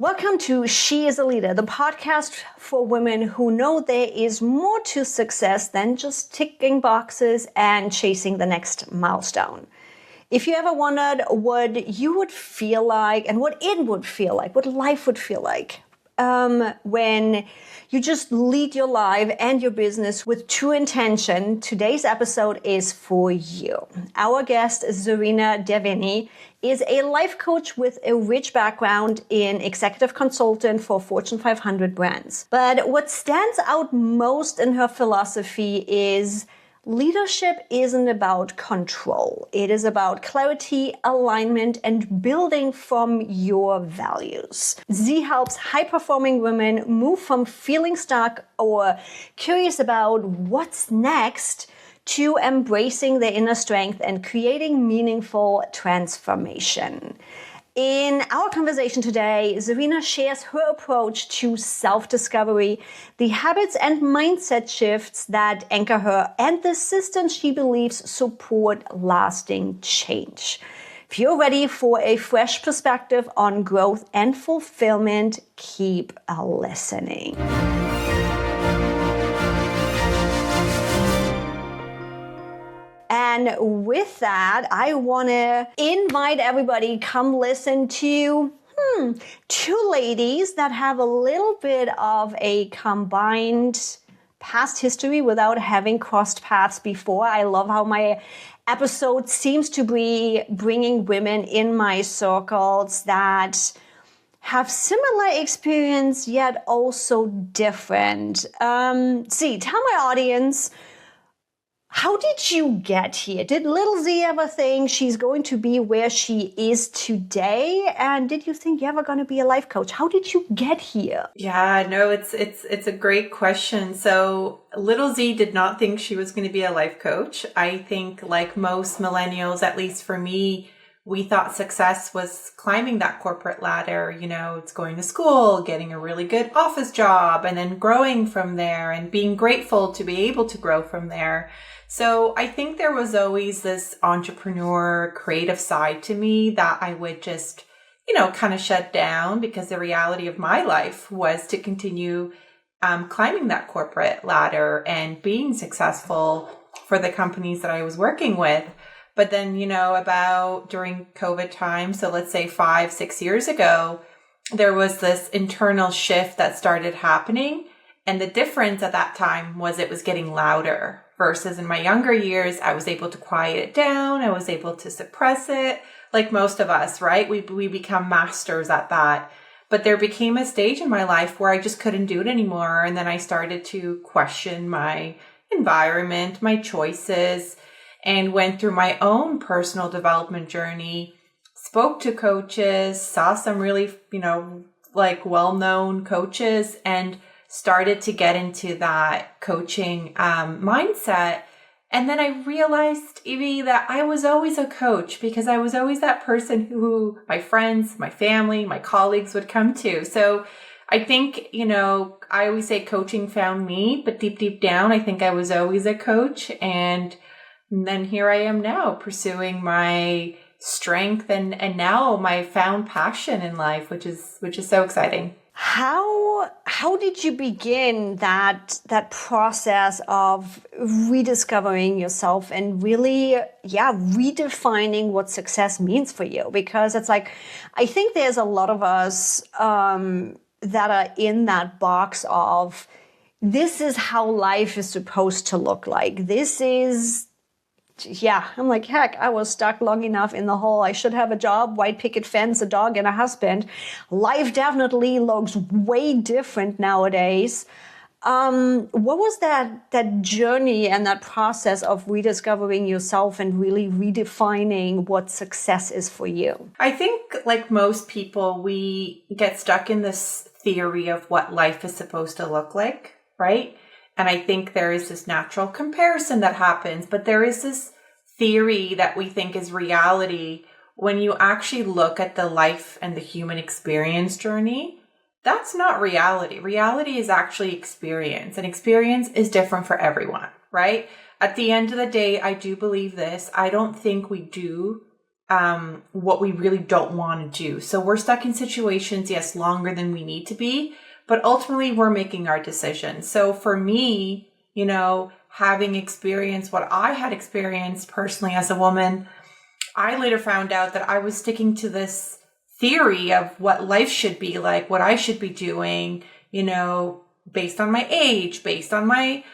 Welcome to She is a Leader, the podcast for women who know there is more to success than just ticking boxes and chasing the next milestone. If you ever wondered what you would feel like and what it would feel like, what life would feel like, when you just lead your life and your business with true intention, today's episode is for you. Our guest, Zerina Derveni, is a life coach with a rich background in executive consultant for Fortune 500 brands. But what stands out most in her philosophy is leadership isn't about control. It is about clarity, alignment, and building from your values. Z helps high-performing women move from feeling stuck or curious about what's next to embracing their inner strength and creating meaningful transformation. In our conversation today, Zerina shares her approach to self-discovery, the habits and mindset shifts that anchor her, and the systems she believes support lasting change. If you're ready for a fresh perspective on growth and fulfillment, keep listening. And with that, I want to invite everybody come listen to two ladies that have a little bit of a combined past history without having crossed paths before. I love how my episode seems to be bringing women in my circles that have similar experience yet also different. Tell my audience, how did you get here? Did little Z ever think she's going to be where she is today? And did you think you're ever going to be a life coach? How did you get here? Yeah, no, it's a great question. So little Z did not think she was going to be a life coach. I think like most millennials, at least for me, we thought success was climbing that corporate ladder. You know, it's going to school, getting a really good office job, and then growing from there and being grateful to be able to grow from there. So I think there was always this entrepreneur creative side to me that I would just, kind of shut down, because the reality of my life was to continue climbing that corporate ladder and being successful for the companies that I was working with. But then, about during COVID time, so let's say 5-6 years ago, there was this internal shift that started happening. And the difference at that time was it was getting louder versus in my younger years, I was able to quiet it down. I was able to suppress it like most of us, right? We become masters at that. But there became a stage in my life where I just couldn't do it anymore. And then I started to question my environment, my choices, and went through my own personal development journey, spoke to coaches, saw some really, well-known coaches, and started to get into that coaching mindset. And then I realized, Evie, that I was always a coach, because I was always that person who my friends, my family, my colleagues would come to. So I think, I always say coaching found me, but deep down, I think I was always a coach. And then here I am now pursuing my strength and now my found passion in life, which is so exciting. How did you begin that process of rediscovering yourself and really, redefining what success means for you? Because it's like, I think there's a lot of us that are in that box of, this is how life is supposed to look like. I'm like, heck, I was stuck long enough in the hole. I should have a job, white picket fence, a dog, and a husband. Life definitely looks way different nowadays. What was that journey and that process of rediscovering yourself and really redefining what success is for you? I think, like most people, we get stuck in this theory of what life is supposed to look like, right? And I think there is this natural comparison that happens, but there is this theory that we think is reality. When you actually look at the life and the human experience journey, that's not reality. Reality is actually experience, and experience is different for everyone, right? At the end of the day, I do believe this. I don't think we do what we really don't want to do. So we're stuck in situations, yes, longer than we need to be, but ultimately we're making our decisions. So for me, having experienced what I had experienced personally as a woman, I later found out that I was sticking to this theory of what life should be like, what I should be doing, based on my age, based on my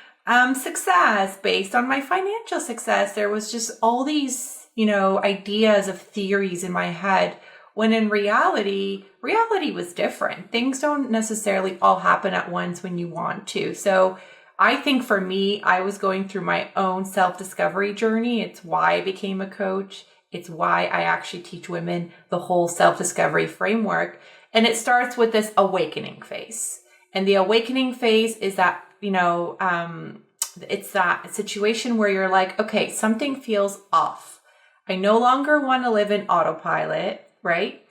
success, based on my financial success. There was just all these, ideas of theories in my head, when in reality was different. Things don't necessarily all happen at once when you want to. So I think for me, I was going through my own self-discovery journey. It's why I became a coach. It's why I actually teach women the whole self-discovery framework. And it starts with this awakening phase. And the awakening phase is that, it's that situation where you're like, okay, something feels off. I no longer want to live in autopilot, right?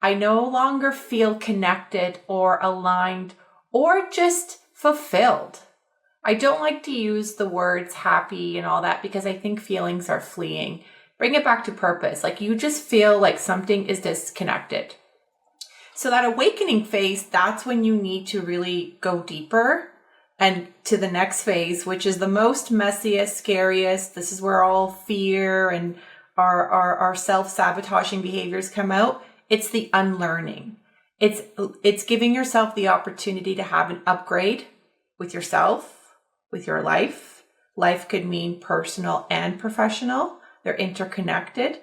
I no longer feel connected or aligned or just fulfilled. I don't like to use the words happy and all that because I think feelings are fleeting. Bring it back to purpose. Like you just feel like something is disconnected. So that awakening phase, that's when you need to really go deeper and to the next phase, which is the most messiest, scariest. This is where all fear and our self-sabotaging behaviors come out. It's the unlearning. It's giving yourself the opportunity to have an upgrade with yourself, with your life. Life could mean personal and professional. They're interconnected.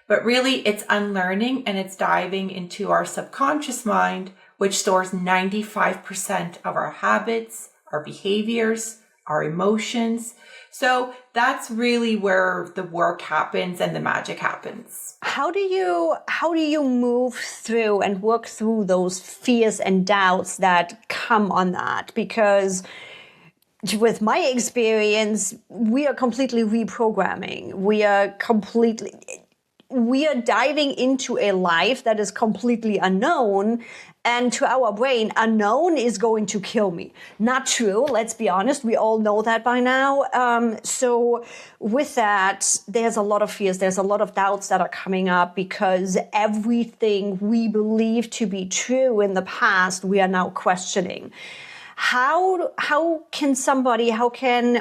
But really, it's unlearning, and it's diving into our subconscious mind, which stores 95% of our habits, our behaviors, our emotions. So that's really where the work happens and the magic happens. How do you move through and work through those fears and doubts that come on that? Because with my experience, we are completely reprogramming. We are diving into a life that is completely unknown. And to our brain, unknown is going to kill me. Not true. Let's be honest. We all know that by now. So with that, there's a lot of fears. There's a lot of doubts that are coming up because everything we believe to be true in the past, we are now questioning. How can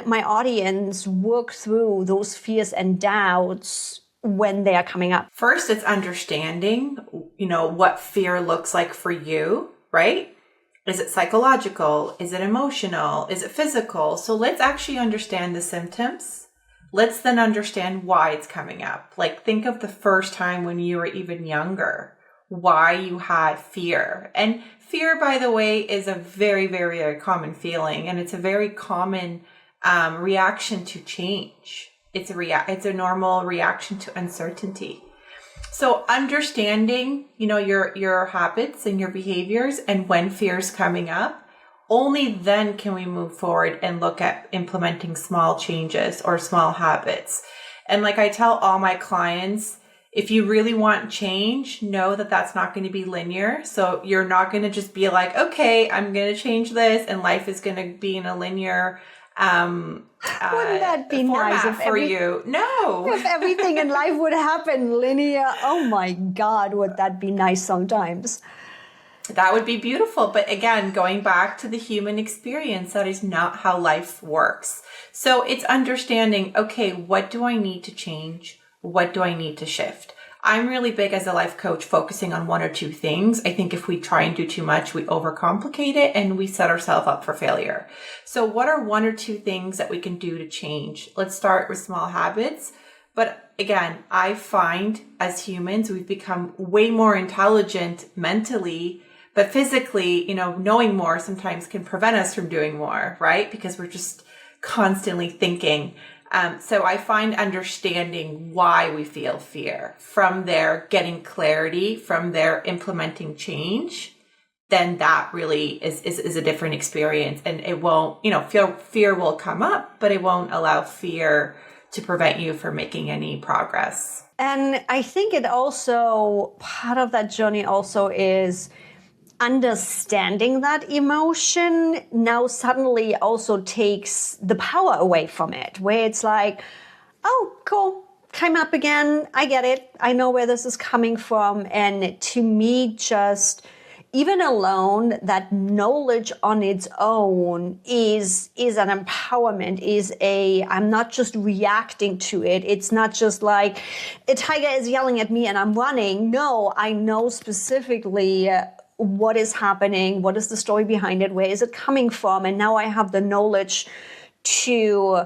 my audience work through those fears and doubts when they are coming up? First, it's understanding, what fear looks like for you, right? Is it psychological? Is it emotional? Is it physical? So let's actually understand the symptoms. Let's then understand why it's coming up. Like think of the first time when you were even younger, why you had fear. And fear, by the way, is a very, very, very common feeling. And it's a very common reaction to change. It's a normal reaction to uncertainty. So understanding, your habits and your behaviors and when fear is coming up, only then can we move forward and look at implementing small changes or small habits. And like I tell all my clients, if you really want change, know that that's not going to be linear. So you're not going to just be like, okay, I'm going to change this and life is going to be in a linear wouldn't that be nice if if everything in life would happen linear? Oh my God, would that be nice sometimes? That would be beautiful. But again, going back to the human experience, that is not how life works. So it's understanding, okay, what do I need to change? What do I need to shift? I'm really big as a life coach focusing on one or two things. I think if we try and do too much, we overcomplicate it and we set ourselves up for failure. So what are one or two things that we can do to change? Let's start with small habits. But again, I find as humans, we've become way more intelligent mentally, but physically, knowing more sometimes can prevent us from doing more, right? Because we're just constantly thinking. So I find understanding why we feel fear, from there getting clarity, from there implementing change, then that really is a different experience. And it won't, fear will come up, but it won't allow fear to prevent you from making any progress. And I think it also, part of that journey also is understanding that emotion now suddenly also takes the power away from it, where it's like, oh, cool, came up again. I get it. I know where this is coming from. And to me, just even alone, that knowledge on its own is an empowerment, I'm not just reacting to it. It's not just like a tiger is yelling at me and I'm running. No, I know specifically what is happening, what is the story behind it, where is it coming from, and now I have the knowledge to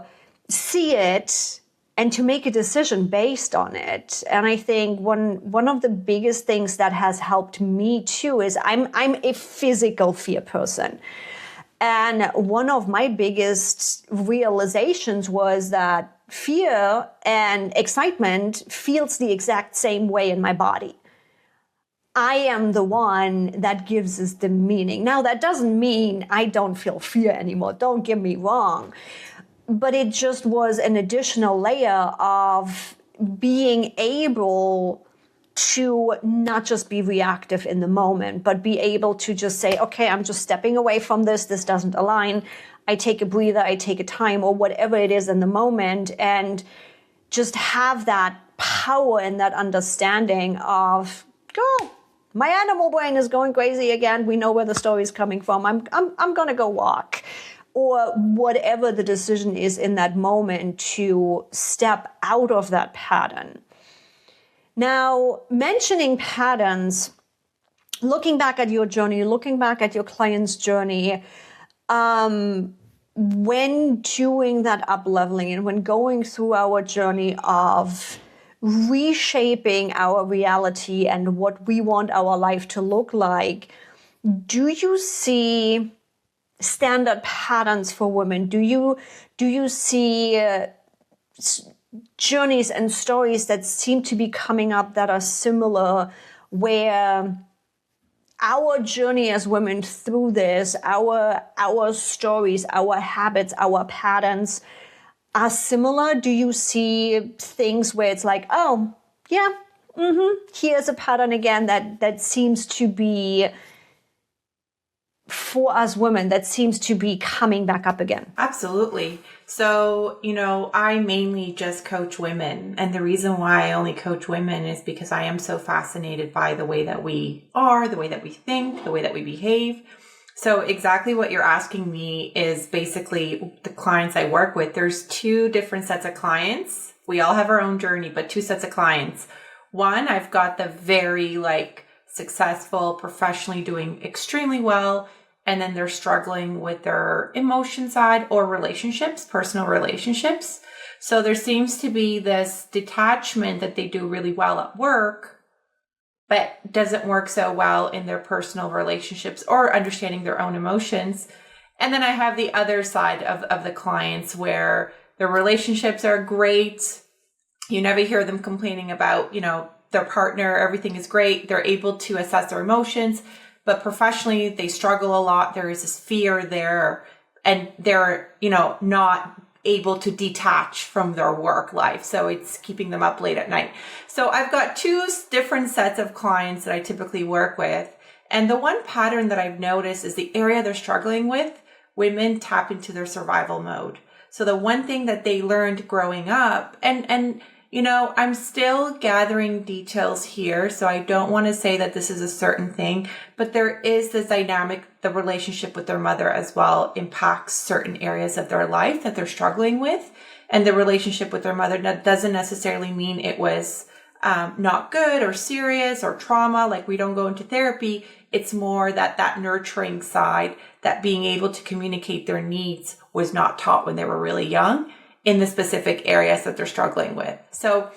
see it and to make a decision based on it. And I think one of the biggest things that has helped me too is I'm a physical fear person. And one of my biggest realizations was that fear and excitement feels the exact same way in my body. I am the one that gives us the meaning. Now, that doesn't mean I don't feel fear anymore. Don't get me wrong. But it just was an additional layer of being able to not just be reactive in the moment, but be able to just say, okay, I'm just stepping away from this. This doesn't align. I take a breather, I take a time, or whatever it is in the moment, and just have that power and that understanding of, oh, my animal brain is going crazy again. We know where the story is coming from. I'm going to go walk. Or whatever the decision is in that moment, to step out of that pattern. Now, mentioning patterns, looking back at your journey, looking back at your client's journey, when doing that up-leveling and when going through our journey of reshaping our reality and what we want our life to look like, do you see standard patterns for women? Do you see journeys and stories that seem to be coming up that are similar, where our journey as women through this, our stories, our habits, our patterns are similar? Do you see things where it's like, oh yeah, here's a pattern again that seems to be for us women, that seems to be coming back up again? Absolutely. So, I mainly just coach women. And the reason why I only coach women is because I am so fascinated by the way that we are, the way that we think, the way that we behave. So exactly what you're asking me is basically the clients I work with. There's two different sets of clients. We all have our own journey, but two sets of clients. One, I've got the very successful, professionally doing extremely well, and then they're struggling with their emotion side or relationships, personal relationships. So there seems to be this detachment that they do really well at work, but doesn't work so well in their personal relationships or understanding their own emotions. And then I have the other side of the clients where their relationships are great. You never hear them complaining about, their partner. Everything is great. They're able to assess their emotions, but professionally they struggle a lot. There is this fear there, and they're, not able to detach from their work life. So it's keeping them up late at night. So I've got two different sets of clients that I typically work with. And the one pattern that I've noticed is the area they're struggling with, women tap into their survival mode. So the one thing that they learned growing up, and I'm still gathering details here, so I don't want to say that this is a certain thing, but there is this dynamic, the relationship with their mother as well impacts certain areas of their life that they're struggling with. And the relationship with their mother doesn't necessarily mean it was not good or serious or trauma. Like, we don't go into therapy. It's more that nurturing side, that being able to communicate their needs was not taught when they were really young in the specific areas that they're struggling with. So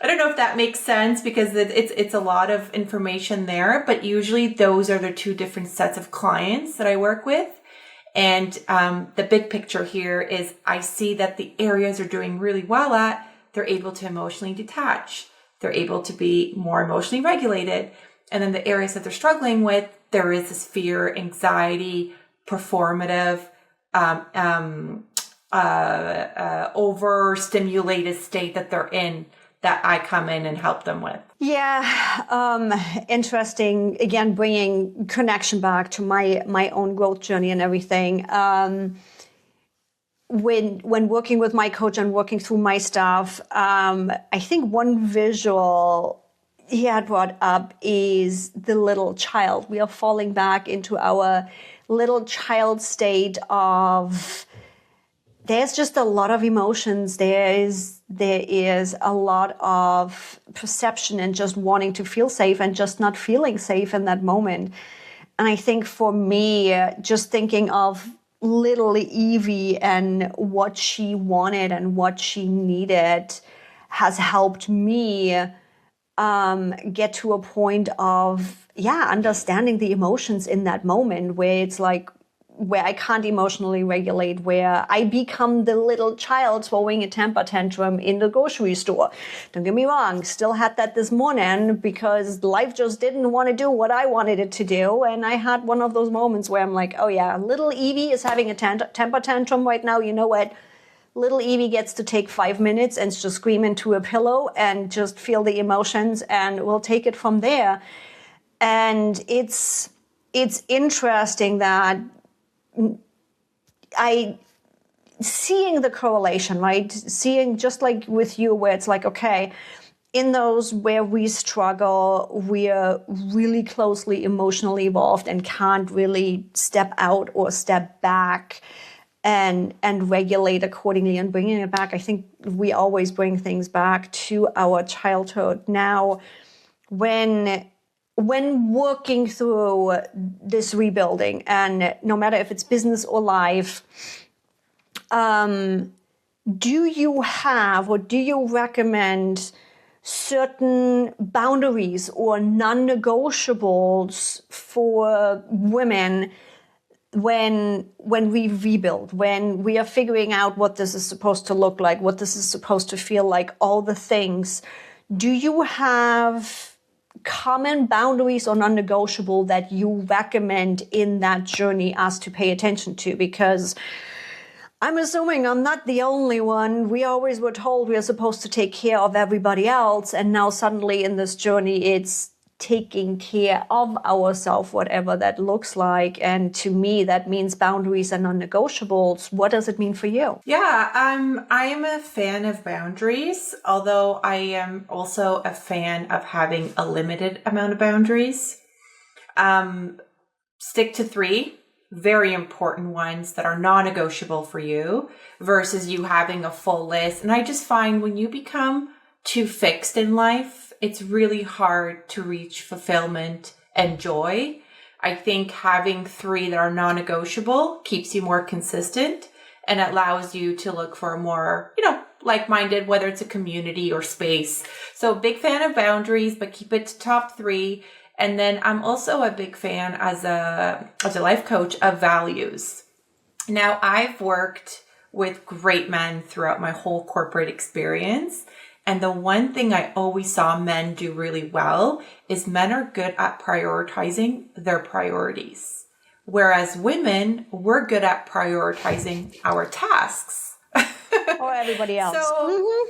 I don't know if that makes sense, because it's a lot of information there, but usually those are the two different sets of clients that I work with. And the big picture here is I see that the areas they're doing really well at, they're able to emotionally detach. They're able to be more emotionally regulated. And then the areas that they're struggling with, there is this fear, anxiety, performative, overstimulated state that they're in, that I come in and help them with. Yeah, interesting. Again, bringing connection back to my own growth journey and everything. when working with my coach and working through my stuff, I think one visual he had brought up is the little child. We are falling back into our little child state of there's just a lot of emotions. There is a lot of perception and just wanting to feel safe and just not feeling safe in that moment. And I think for me, just thinking of little Evie and what she wanted and what she needed has helped me get to a point of, understanding the emotions in that moment where it's like, where I can't emotionally regulate, where I become the little child throwing a temper tantrum in the grocery store. Don't get me wrong, still had that this morning because life just didn't want to do what I wanted it to do. And I had one of those moments where I'm like, oh yeah, little Evie is having a temper tantrum right now. You know what? Little Evie gets to take 5 minutes and just scream into a pillow and just feel the emotions, and we'll take it from there. And it's interesting that seeing the correlation, right? Seeing just like with you, where it's like, okay, in those where we struggle, we are really closely emotionally involved and can't really step out or step back and regulate accordingly and bringing it back. I think we always bring things back to our childhood. Now, when working through this rebuilding, and no matter if it's business or life, do you have or do you recommend certain boundaries or non-negotiables for women when we rebuild, when we are figuring out what this is supposed to look like, what this is supposed to feel like, all the things? Do you have common boundaries or non-negotiable that you recommend in that journey us to pay attention to? Because I'm assuming I'm not the only one. We always were told we are supposed to take care of everybody else. And now suddenly in this journey, it's taking care of ourselves, whatever that looks like. And to me, that means boundaries and non-negotiables. What does it mean for you? Yeah, I am a fan of boundaries, although I am also a fan of having a limited amount of boundaries. Stick to 3 very important ones that are non-negotiable for you versus you having a full list. And I just find when you become too fixed in life, it's really hard to reach fulfillment and joy. I think having 3 that are non-negotiable keeps you more consistent and allows you to look for a more, like-minded, whether it's a community or space. So big fan of boundaries, but keep it to top 3. And then I'm also a big fan as a life coach of values. Now, I've worked with great men throughout my whole corporate experience. And the one thing I always saw men do really well is men are good at prioritizing their priorities. Whereas women, we're good at prioritizing our tasks. Or everybody else. So,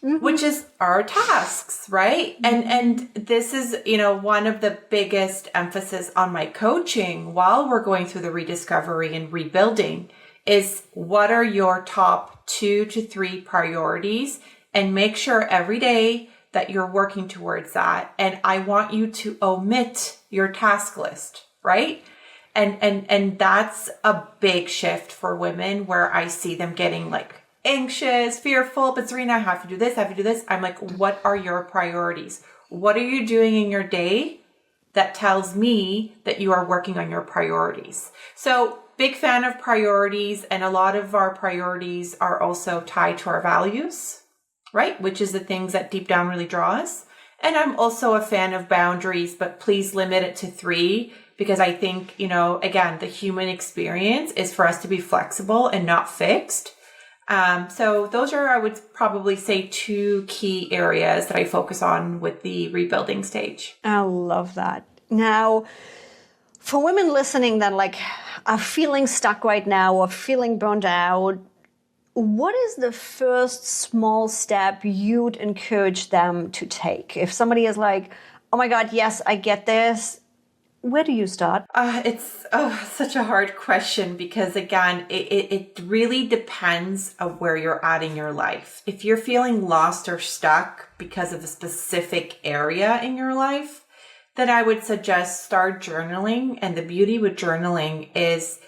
which is our tasks, right? And this is, one of the biggest emphasis on my coaching while we're going through the rediscovery and rebuilding is what are your top 2 to 3 priorities, and make sure every day that you're working towards that. And I want you to omit your task list, right? And that's a big shift for women where I see them getting like anxious, fearful, but Zerina, I have to do this, I have to do this. I'm like, what are your priorities? What are you doing in your day that tells me that you are working on your priorities? So big fan of priorities, and a lot of our priorities are also tied to our values, right? Which is the things that deep down really draw us. And I'm also a fan of boundaries, but please limit it to 3, because I think, again, the human experience is for us to be flexible and not fixed. So those are, I would probably say, 2 key areas that I focus on with the rebuilding stage. I love that. Now, for women listening that are feeling stuck right now or feeling burned out, what is the first small step you'd encourage them to take? If somebody is like, oh my God, yes, I get this. Where do you start? It's such a hard question because, again, it really depends of where you're at in your life. If you're feeling lost or stuck because of a specific area in your life, then I would suggest start journaling. And the beauty with journaling is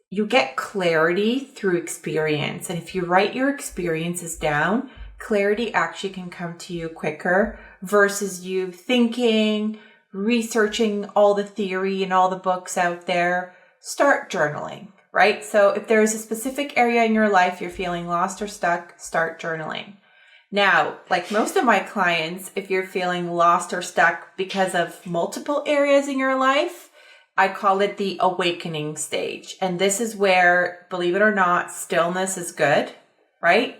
you get clarity through experience. And if you write your experiences down, clarity actually can come to you quicker versus you thinking, researching all the theory and all the books out there. Start journaling, right? So if there's a specific area in your life you're feeling lost or stuck, start journaling. Now, like most of my clients, if you're feeling lost or stuck because of multiple areas in your life, I call it the awakening stage. And this is where, believe it or not, stillness is good, right?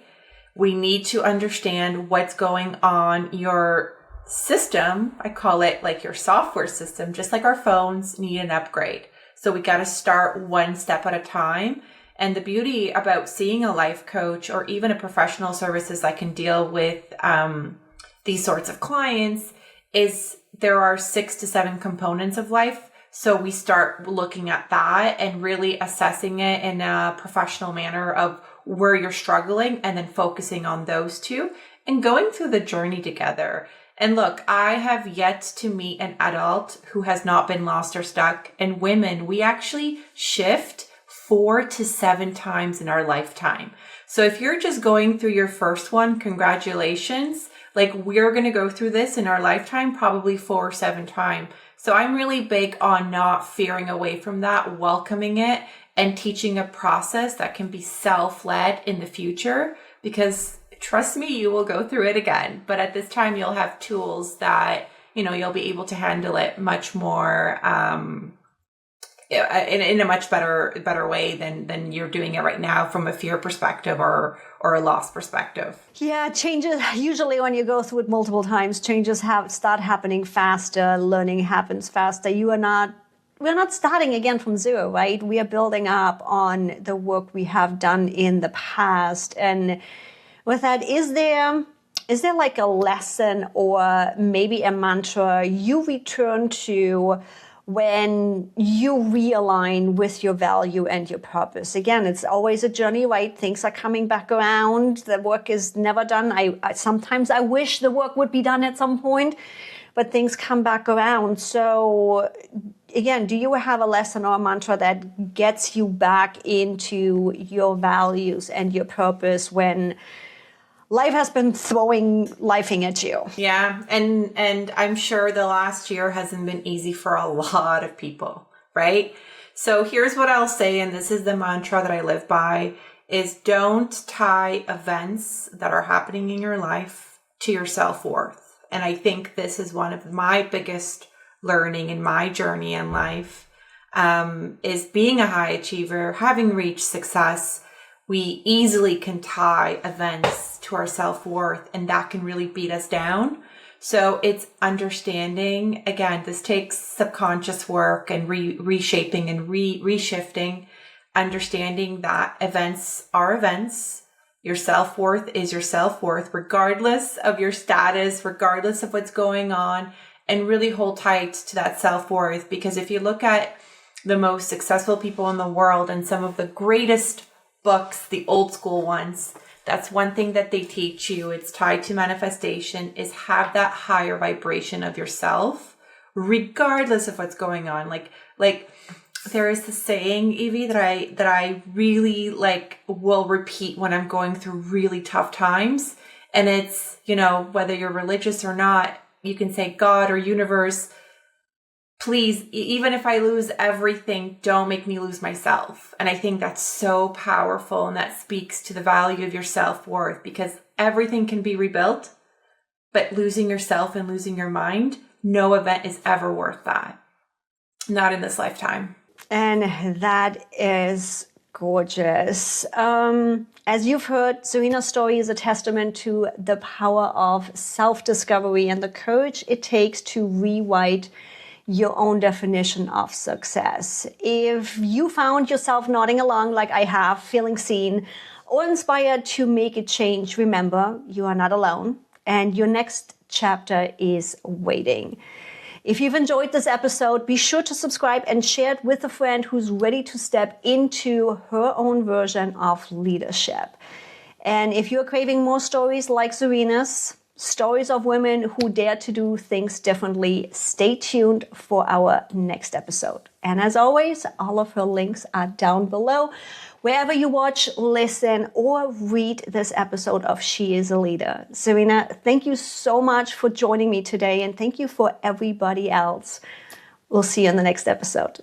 We need to understand what's going on your system. I call it like your software system, just like our phones need an upgrade. So we got to start one step at a time. And the beauty about seeing a life coach or even a professional services that can deal with these sorts of clients is there are 6 to 7 components of life. So we start looking at that and really assessing it in a professional manner of where you're struggling and then focusing on those two and going through the journey together. And look, I have yet to meet an adult who has not been lost or stuck. And women, we actually shift 4 to 7 times in our lifetime. So if you're just going through your first one, congratulations. Like we're going to go through this in our lifetime, probably 4 or 7 times. So I'm really big on not fearing away from that, welcoming it and teaching a process that can be self-led in the future, because trust me, you will go through it again. But at this time, you'll have tools that, you'll be able to handle it much more, in a much better way than you're doing it right now from a fear perspective or a loss perspective. Yeah, changes, usually when you go through it multiple times, changes start happening faster, learning happens faster. We're not starting again from zero, right? We are building up on the work we have done in the past. And with that, is there like a lesson or maybe a mantra you return to when you realign with your value and your purpose? Again, it's always a journey, right? Things are coming back around. The work is never done. Sometimes I wish the work would be done at some point, but things come back around. So again, do you have a lesson or a mantra that gets you back into your values and your purpose when life has been throwing lifing at you? Yeah. And I'm sure the last year hasn't been easy for a lot of people, right? So here's what I'll say, and this is the mantra that I live by, is don't tie events that are happening in your life to your self-worth. And I think this is one of my biggest learning in my journey in life, is being a high achiever, having reached success. We easily can tie events to our self-worth, and that can really beat us down. So it's understanding, again, this takes subconscious work and reshaping and reshifting, understanding that events are events. Your self-worth is your self-worth, regardless of your status, regardless of what's going on, and really hold tight to that self-worth. Because if you look at the most successful people in the world and some of the greatest books, the old school ones, that's one thing that they teach you. It's tied to manifestation, is have that higher vibration of yourself, regardless of what's going on. Like there is the saying, Evie, that I really will repeat when I'm going through really tough times. And it's, whether you're religious or not, you can say, God or universe, please, even if I lose everything, don't make me lose myself. And I think that's so powerful, and that speaks to the value of your self-worth, because everything can be rebuilt, but losing yourself and losing your mind, no event is ever worth that. Not in this lifetime. And that is gorgeous. As you've heard, Zerina's story is a testament to the power of self-discovery and the courage it takes to rewrite your own definition of success. If you found yourself nodding along like I have, feeling seen or inspired to make a change, remember, you are not alone, and your next chapter is waiting. If you've enjoyed this episode, be sure to subscribe and share it with a friend who's ready to step into her own version of leadership. And if you're craving more stories like Zerina's, stories of women who dare to do things differently, stay tuned for our next episode. And as always, all of her links are down below, wherever you watch, listen, or read this episode of She is a Leader. Zerina, thank you so much for joining me today, and thank you for everybody else. We'll see you in the next episode.